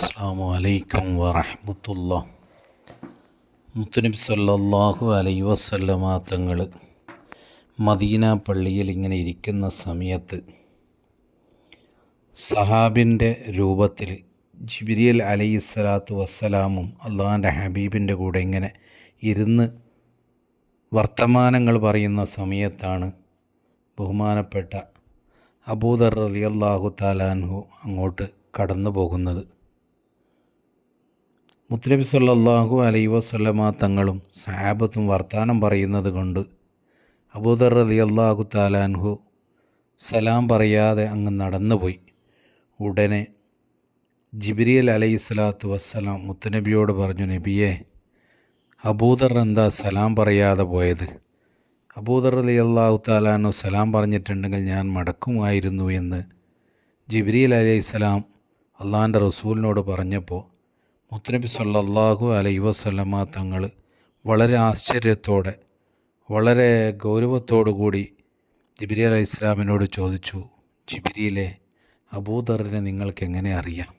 അസ്സലാമു അലൈക്കും വറഹ്മത്തുള്ളാഹി. മുത്തുനബി സല്ലല്ലാഹു അലൈഹി വസല്ലമ തങ്ങൾ മദീന പള്ളിയിൽ ഇങ്ങനെ ഇരിക്കുന്ന സമയത്ത് സഹാബിൻ്റെ രൂപത്തിൽ ജിബ്രീൽ അലൈഹിസ്സലാത്തു വസ്സലാമും അള്ളാഹിൻ്റെ ഹബീബിൻ്റെ കൂടെ ഇങ്ങനെ ഇരുന്ന് വർത്തമാനങ്ങൾ പറയുന്ന സമയത്താണ് ബഹുമാനപ്പെട്ട അബൂദർ റളിയല്ലാഹു തആല അൻഹു അങ്ങോട്ട് കടന്നു പോകുന്നത്. മുത്തുനബി സല്ലല്ലാഹു അലൈഹി വസല്ലമ തങ്ങളും സഹാബത്തും വർത്താനം പറയുന്നത് കൊണ്ട് അബൂദർ റളിയല്ലാഹു തആല അൻഹു സലാം പറയാതെ അങ്ങ് നടന്നുപോയി. ഉടനെ ജിബ്രീൽ അലൈഹിസ്സലാത്തു വസ്സലാം മുത്തുനബിയോട് പറഞ്ഞു, നബിയെ, അബൂദർ എന്താ സലാം പറയാതെ പോയത്? അബൂദർ റളിയല്ലാഹു തആല അൻഹു സലാം പറഞ്ഞിട്ടുണ്ടെങ്കിൽ ഞാൻ മടക്കുമായിരുന്നു എന്ന് ജിബ്രീൽ അലൈഹിസ്സലാം അള്ളാഹിൻ്റെ റസൂലിനോട് പറഞ്ഞപ്പോൾ മുത്തുനബി സല്ലല്ലാഹു അലൈഹി വസല്ലമ തങ്ങൾ വളരെ ആശ്ചര്യത്തോടെ വളരെ ഗൗരവത്തോടു കൂടി ജിബ്രീൽ അലൈഹി ഇസ്ലാമിനോട് ചോദിച്ചു, ജിബ്രീലെ, അബൂദറിനെ നിങ്ങൾക്ക് എങ്ങനെ അറിയാം?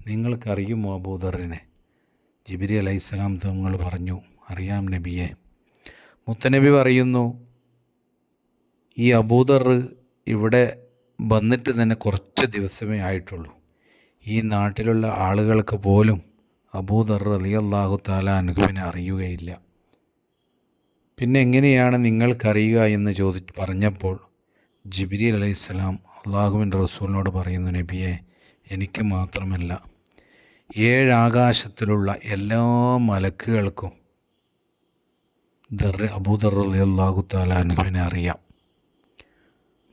നിങ്ങൾക്കറിയുമോ അബൂദറിനെ? ജിബ്രീൽ അലൈഹി ഇസ്ലാം തങ്ങൾ പറഞ്ഞു, അറിയാം നബിയെ. മുത്തുനബി പറയുന്നു, ഈ അബൂദർ ഇവിടെ വന്നിട്ട് തന്നെ കുറച്ച് ദിവസമേ ആയിട്ടുള്ളൂ. ഈ നാട്ടിലുള്ള ആളുകൾക്ക് പോലും അബൂദർ റളിയല്ലാഹു തആല അൻഹുവിനെ അറിയുകയില്ല. പിന്നെ എങ്ങനെയാണ് നിങ്ങൾക്കറിയുക എന്ന് പറഞ്ഞപ്പോൾ ജിബ്രീൽ അലൈഹിസ്സലാം അള്ളാഹുവിൻ്റെ റസൂലിനോട് പറയുന്നു, നബിയെ, എനിക്ക് മാത്രമല്ല 7 ആകാശത്തിലുള്ള എല്ലാ മലക്കുകൾക്കും അബൂദർ റളിയല്ലാഹു തആല അൻഹുവിനെ അറിയാം.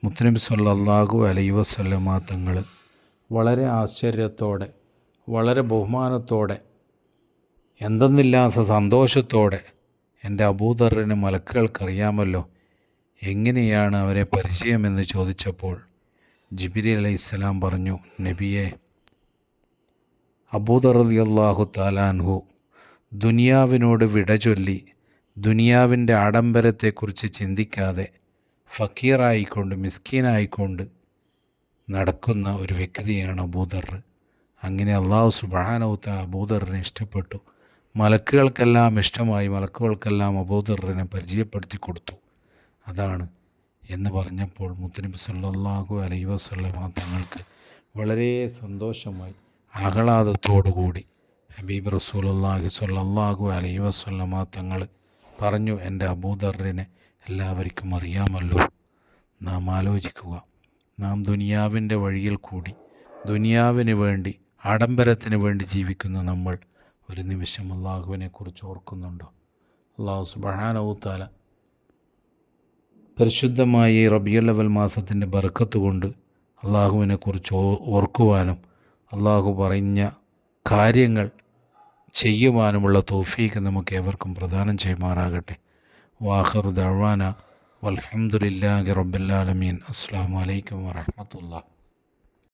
മുത്തുനബി സല്ലല്ലാഹു അലൈഹി വസല്ലമ തങ്ങൾ വളരെ ആശ്ചര്യത്തോടെ വളരെ ബഹുമാനത്തോടെ എന്തെന്നില്ലാത്ത സന്തോഷത്തോടെ, എൻ്റെ അബൂദറിനെ മലക്കുകൾക്കറിയാമല്ലോ, എങ്ങനെയാണ് അവരെ പരിചയമെന്ന് ചോദിച്ചപ്പോൾ ജിബ്രീൽ അലൈഹിസ്സലാം പറഞ്ഞു, നബിയെ, അബൂദർ റളിയല്ലാഹു തആല അൻഹു ദുനിയാവിനോട് വിട ചൊല്ലി ദുനിയാവിൻ്റെ ആഡംബരത്തെക്കുറിച്ച് ചിന്തിക്കാതെ ഫക്കീറായിക്കൊണ്ട് മിസ്കീനായിക്കൊണ്ട് നടക്കുന്ന ഒരു വ്യക്തിയാണ് അബൂദർ. അങ്ങനെ അള്ളാഹു സുബ്ഹാനഹു വ തആല അബൂദറിനെ ഇഷ്ടപ്പെട്ടു. മലക്കുകൾക്കെല്ലാം ഇഷ്ടമായി. മലക്കുകൾക്കെല്ലാം അബൂദറിനെ പരിചയപ്പെടുത്തി കൊടുത്തു. അതാണ് എന്ന് പറഞ്ഞപ്പോൾ മുത്തുനബി സല്ലല്ലാഹു അലൈഹി വസല്ലമ തങ്ങൾക്ക് വളരെ സന്തോഷമായി ആഹ്ലാദത്തോടുകൂടി ഹബീബ് റസൂലുള്ളാഹി സ്വല്ലല്ലാഹു അലൈഹി വസല്ലമ തങ്ങൾ പറഞ്ഞു, എൻ്റെ അബൂദറിനെ എല്ലാവർക്കും അറിയാമല്ലോ. നാം ആലോചിക്കുക, നാം ദുനിയാവിൻ്റെ വഴിയിൽ കൂടി ദുനിയാവിന് വേണ്ടി ആഡംബരത്തിന് വേണ്ടി ജീവിക്കുന്ന നമ്മൾ ഒരു നിമിഷം അള്ളാഹുവിനെക്കുറിച്ച് ഓർക്കുന്നുണ്ടോ? അള്ളാഹു സുബ്ഹാനഹു തആല പരിശുദ്ധമായ ഈ റബീഉൽ അവ്വൽ മാസത്തിൻ്റെ ബർക്കത്ത് കൊണ്ട് അള്ളാഹുവിനെക്കുറിച്ച് ഓർക്കുവാനും അള്ളാഹു പറഞ്ഞ കാര്യങ്ങൾ ചെയ്യുവാനുമുള്ള തൗഫീഖ് നമുക്ക് ഏവർക്കും പ്രദാനം ചെയ്യുമാറാകട്ടെ. വാഖിറു ദഅ്വാന വൽഹംദുലില്ലാഹി റബ്ബിൽ ആലമീൻ. അസ്സലാമു അലൈക്കും വറഹ്മത്തുള്ളാഹി.